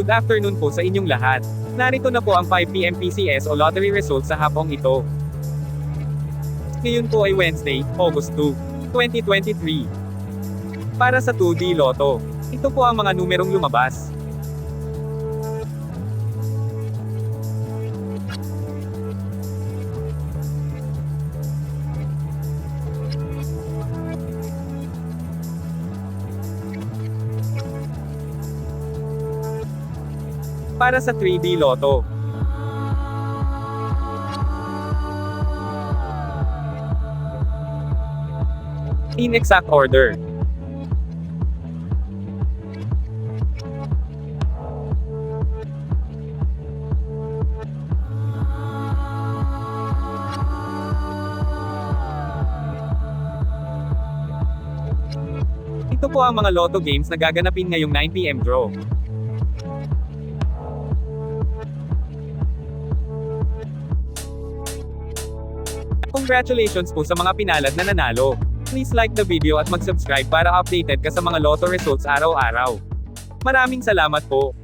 Good afternoon po sa inyong lahat. Narito na po ang 5 PM PCS o lottery results sa hapong ito. Ngayon po ay Wednesday, August 2, 2023. Para sa 2D Lotto, ito po ang mga numerong lumabas. Para sa 3D Lotto, in exact order. Ito po ang mga Lotto games na gaganapin ngayong 9 PM draw. Congratulations po sa mga pinalad na nanalo. Please like the video at mag-subscribe para updated ka sa mga Lotto results araw-araw. Maraming salamat po.